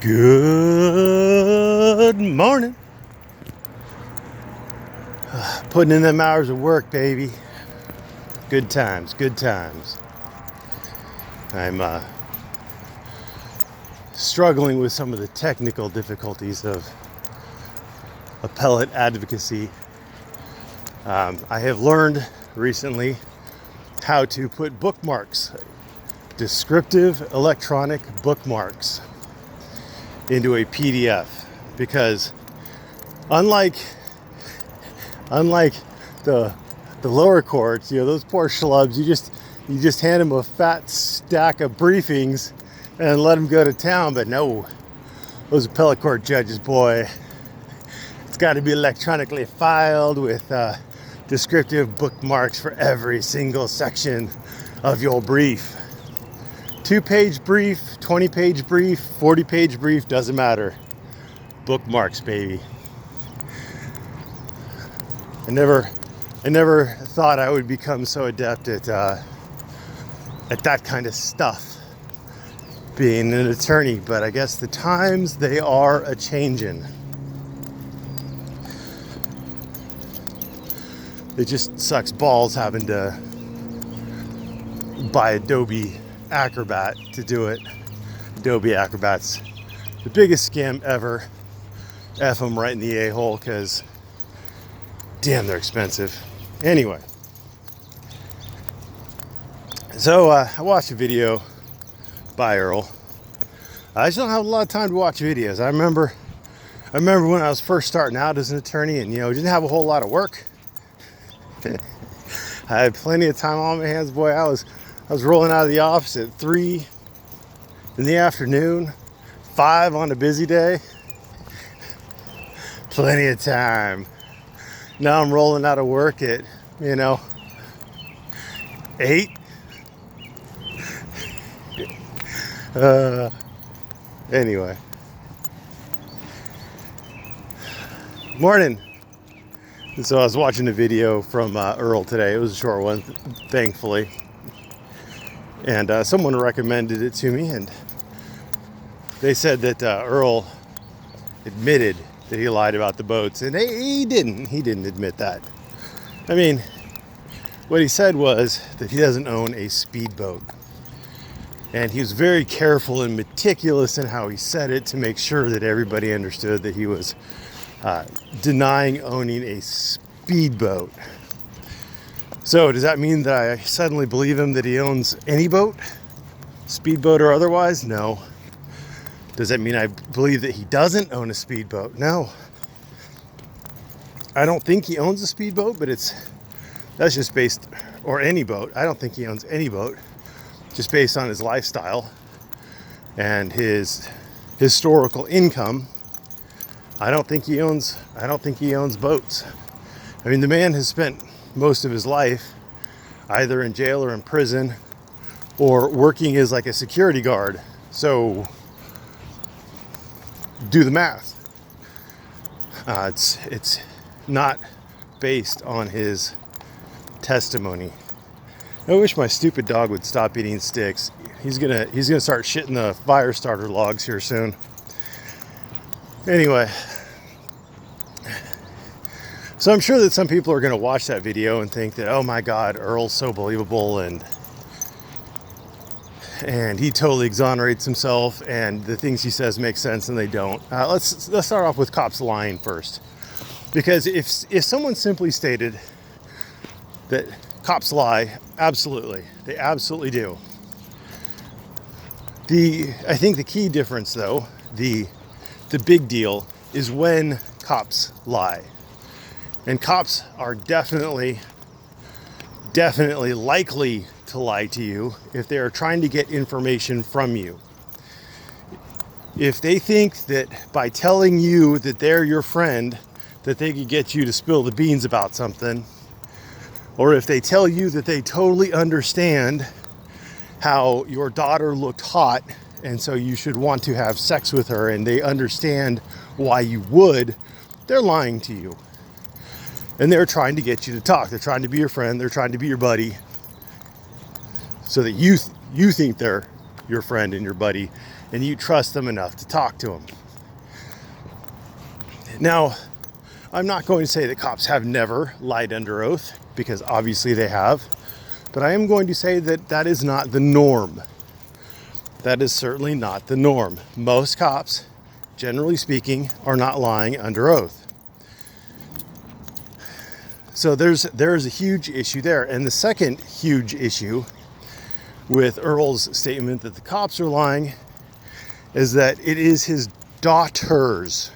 Good morning. Putting in them hours of work, baby. Good times, good times. I'm struggling with some of the technical difficulties of appellate advocacy. I have learned recently how to put bookmarks, descriptive electronic bookmarks, into a PDF, because unlike the lower courts, those poor schlubs, you just hand them a fat stack of briefings and let them go to town. But no, those appellate court judges, boy, it's got to be electronically filed with descriptive bookmarks for every single section of your brief. 2-page brief, 20-page brief, 40-page brief, doesn't matter. Bookmarks, baby. I never thought I would become so adept at that kind of stuff, being an attorney, but I guess the times, they are a-changin'. It just sucks balls having to buy Adobe Acrobat to do it. Adobe Acrobat's the biggest scam ever. F them right in the a-hole, because damn, they're expensive. Anyway, so I watched a video by Earl. I just don't have a lot of time to watch videos. I remember when I was first starting out as an attorney, and didn't have a whole lot of work. I had plenty of time on my hands. Boy, I was rolling out of the office at 3 in the afternoon, 5 on a busy day. Plenty of time. Now I'm rolling out of work at, 8. Anyway. Morning. So I was watching a video from Earl today. It was a short one, thankfully. And someone recommended it to me, and they said that Earl admitted that he lied about the boats, and he didn't admit that. I mean, what he said was that he doesn't own a speedboat, and he was very careful and meticulous in how he said it to make sure that everybody understood that he was denying owning a speedboat. So does that mean that I suddenly believe him that he owns any boat, speedboat or otherwise? No. Does that mean I believe that he doesn't own a speedboat? No. I don't think he owns a speedboat, but that's just based, or any boat. I don't think he owns any boat, just based on his lifestyle and his historical income. I don't think he owns boats. I mean, the man has spent most of his life either in jail or in prison, or working as like a security guard. So do the math. It's not based on his testimony. I wish my stupid dog would stop eating sticks. He's gonna start shitting the fire starter logs here soon. Anyway, so I'm sure that some people are gonna watch that video and think that, oh my God, Earl's so believable, and he totally exonerates himself, and the things he says make sense, and they don't. Let's start off with cops lying first, because if someone simply stated that cops lie, absolutely, they absolutely do. I think the key difference, though, the big deal, is when cops lie, and cops are definitely likely to lie to you if they are trying to get information from you. If they think that by telling you that they're your friend, that they could get you to spill the beans about something, or if they tell you that they totally understand how your daughter looked hot and so you should want to have sex with her, and they understand why you would, they're lying to you. And they're trying to get you to talk. They're trying to be your friend. They're trying to be your buddy, so that you think they're your friend and your buddy, and you trust them enough to talk to them. Now, I'm not going to say that cops have never lied under oath, because obviously they have, but I am going to say that that is not the norm. That is certainly not the norm. Most cops, generally speaking, are not lying under oath. So there's a huge issue there. And the second huge issue with Earl's statement that the cops are lying is that it is his daughters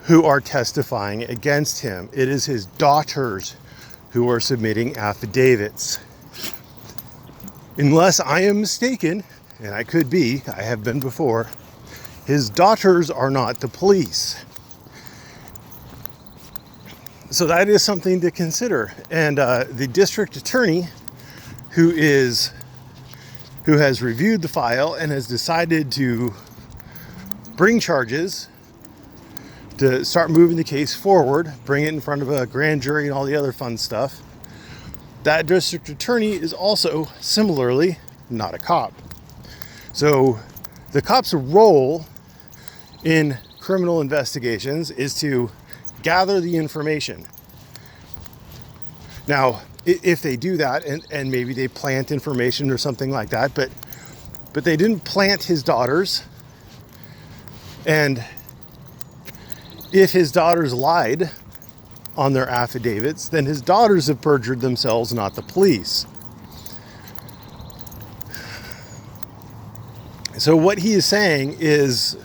who are testifying against him. It is his daughters who are submitting affidavits. Unless I am mistaken, and I could be, I have been before, his daughters are not the police. So that is something to consider. And the district attorney who has reviewed the file and has decided to bring charges to start moving the case forward, bring it in front of a grand jury and all the other fun stuff, that district attorney is also similarly not a cop. So the cop's role in criminal investigations is to gather the information. Now, if they do that, and maybe they plant information or something like that, but they didn't plant his daughters. And if his daughters lied on their affidavits, then his daughters have perjured themselves, not the police. So what he is saying is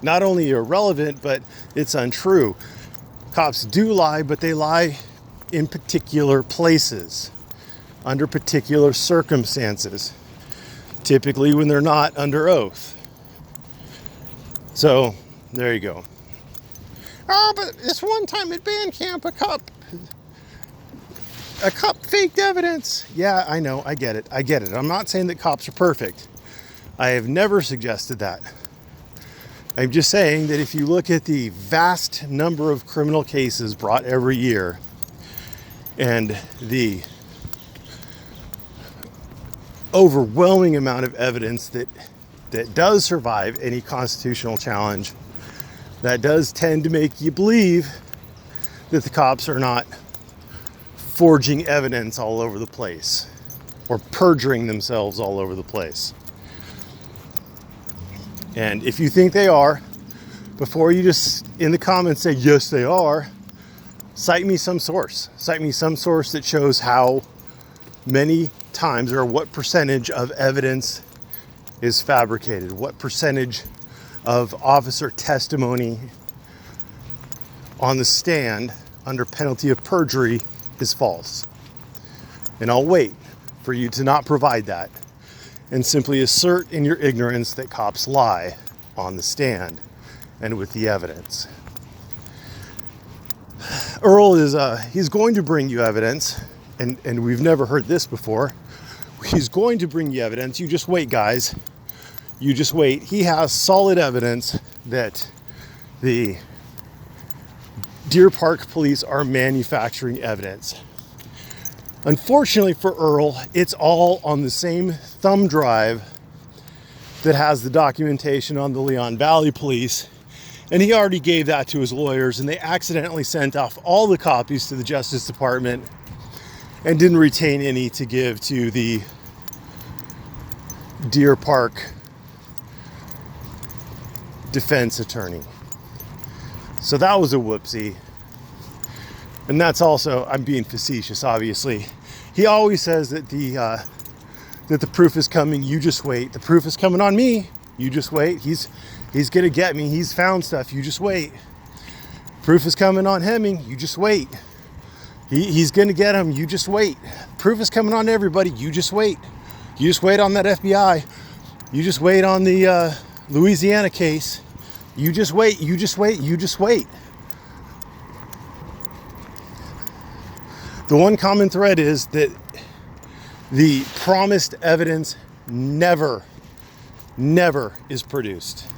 not only irrelevant, but it's untrue. Cops do lie, but they lie in particular places, under particular circumstances, typically when they're not under oath. So there you go. Oh, but this one time at band camp, a cop faked evidence. Yeah, I know, I get it. I'm not saying that cops are perfect. I have never suggested that. I'm just saying that if you look at the vast number of criminal cases brought every year and the overwhelming amount of evidence that does survive any constitutional challenge, that does tend to make you believe that the cops are not forging evidence all over the place or perjuring themselves all over the place. And if you think they are, before you just in the comments say, yes, they are, cite me some source. Cite me some source that shows how many times or what percentage of evidence is fabricated, what percentage of officer testimony on the stand under penalty of perjury is false. And I'll wait for you to not provide that and simply assert in your ignorance that cops lie on the stand and with the evidence. Earl is he's going to bring you evidence, and we've never heard this before. He's going to bring you evidence. You just wait, guys. You just wait. He has solid evidence that the Deer Park police are manufacturing evidence. Unfortunately for Earl, it's all on the same thumb drive that has the documentation on the Leon Valley police. And he already gave that to his lawyers, and they accidentally sent off all the copies to the Justice Department and didn't retain any to give to the Deer Park defense attorney. So that was a whoopsie. And that's also, I'm being facetious, obviously. He always says that the proof is coming, you just wait. The proof is coming on me, you just wait. He's gonna get me, he's found stuff, you just wait. Proof is coming on Hemming, you just wait. He's gonna get him, you just wait. Proof is coming on everybody, you just wait. You just wait on that FBI. You just wait on the Louisiana case. You just wait, you just wait, you just wait. The one common thread is that the promised evidence never is produced.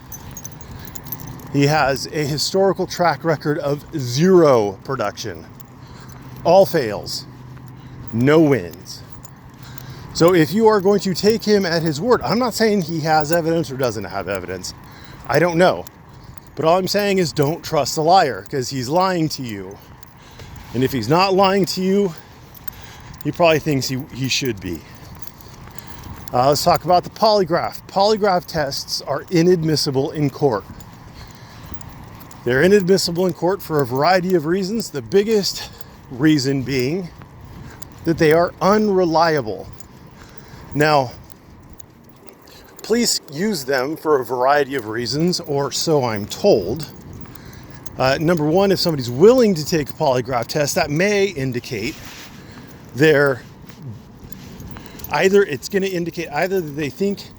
He has a historical track record of 0 production. All fails, no wins. So if you are going to take him at his word, I'm not saying he has evidence or doesn't have evidence. I don't know. But all I'm saying is don't trust the liar, because he's lying to you. And if he's not lying to you, he probably thinks he should be. Let's talk about the polygraph. Polygraph tests are inadmissible in court. They're inadmissible in court for a variety of reasons. The biggest reason being that they are unreliable. Now, police use them for a variety of reasons, or so I'm told. Number one, if somebody's willing to take a polygraph test, that may indicate it's going to indicate either that they think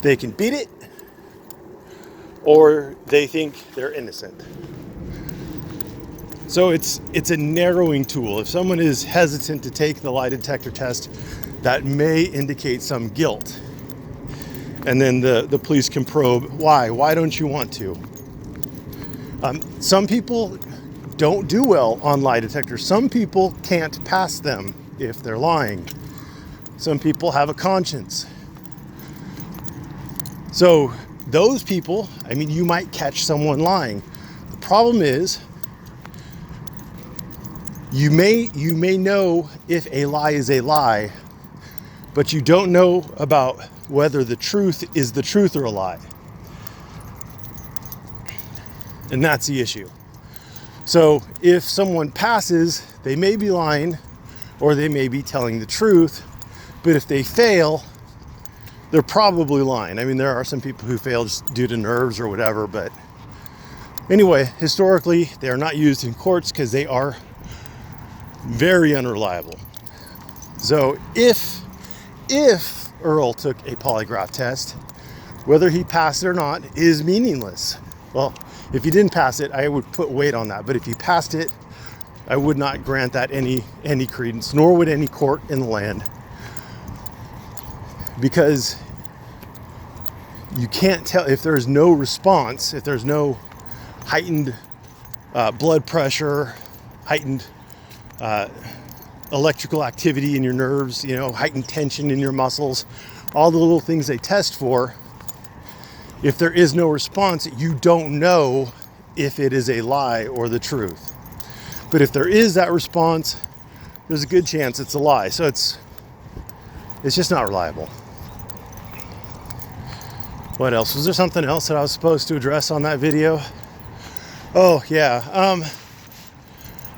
they can beat it, or they think they're innocent. So it's a narrowing tool. If someone is hesitant to take the lie detector test, that may indicate some guilt. And then the police can probe, why don't you want to? Some people don't do well on lie detectors. Some people can't pass them if they're lying. Some people have a conscience. So those people, you might catch someone lying. The problem is, you may know if a lie is a lie, but you don't know about whether the truth is the truth or a lie. And that's the issue. So if someone passes, they may be lying or they may be telling the truth, but if they fail, they're probably lying. There are some people who fail just due to nerves or whatever, but anyway, historically, they are not used in courts because they are very unreliable. So if Earl took a polygraph test, whether he passed it or not is meaningless. Well, if he didn't pass it, I would put weight on that. But if he passed it, I would not grant that any credence, nor would any court in the land. Because you can't tell if there's no response, if there's no heightened blood pressure, heightened electrical activity in your nerves, heightened tension in your muscles, all the little things they test for. If there is no response, you don't know if it is a lie or the truth. But if there is that response, there's a good chance it's a lie. So it's just not reliable. What else? Was there something else that I was supposed to address on that video? Oh, yeah.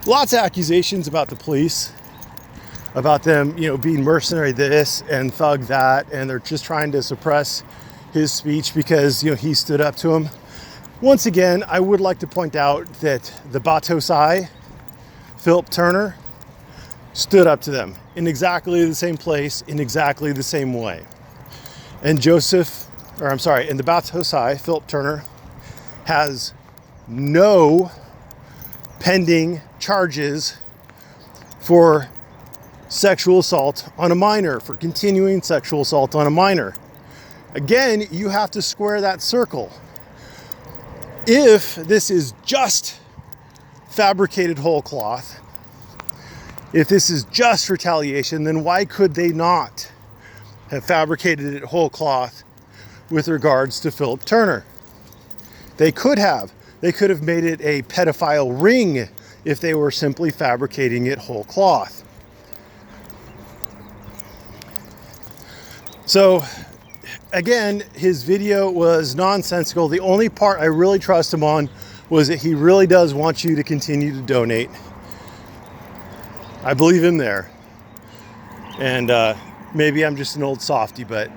Lots of accusations about the police, about them, being mercenary this and thug that, and they're just trying to suppress his speech because, he stood up to him. Once again, I would like to point out that the Batosai, Philip Turner, stood up to them in exactly the same place, in exactly the same way. And the Batosai, Philip Turner, has no pending charges for sexual assault on a minor, for continuing sexual assault on a minor. Again, you have to square that circle. If this is just fabricated whole cloth, if this is just retaliation, then why could they not have fabricated it whole cloth with regards to Philip Turner? They could have. They could have made it a pedophile ring if they were simply fabricating it whole cloth. So, again, his video was nonsensical. The only part I really trust him on was that he really does want you to continue to donate. I believe him there. And maybe I'm just an old softy, but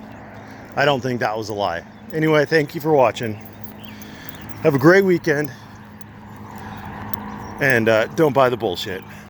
I don't think that was a lie. Anyway, thank you for watching. Have a great weekend. And don't buy the bullshit.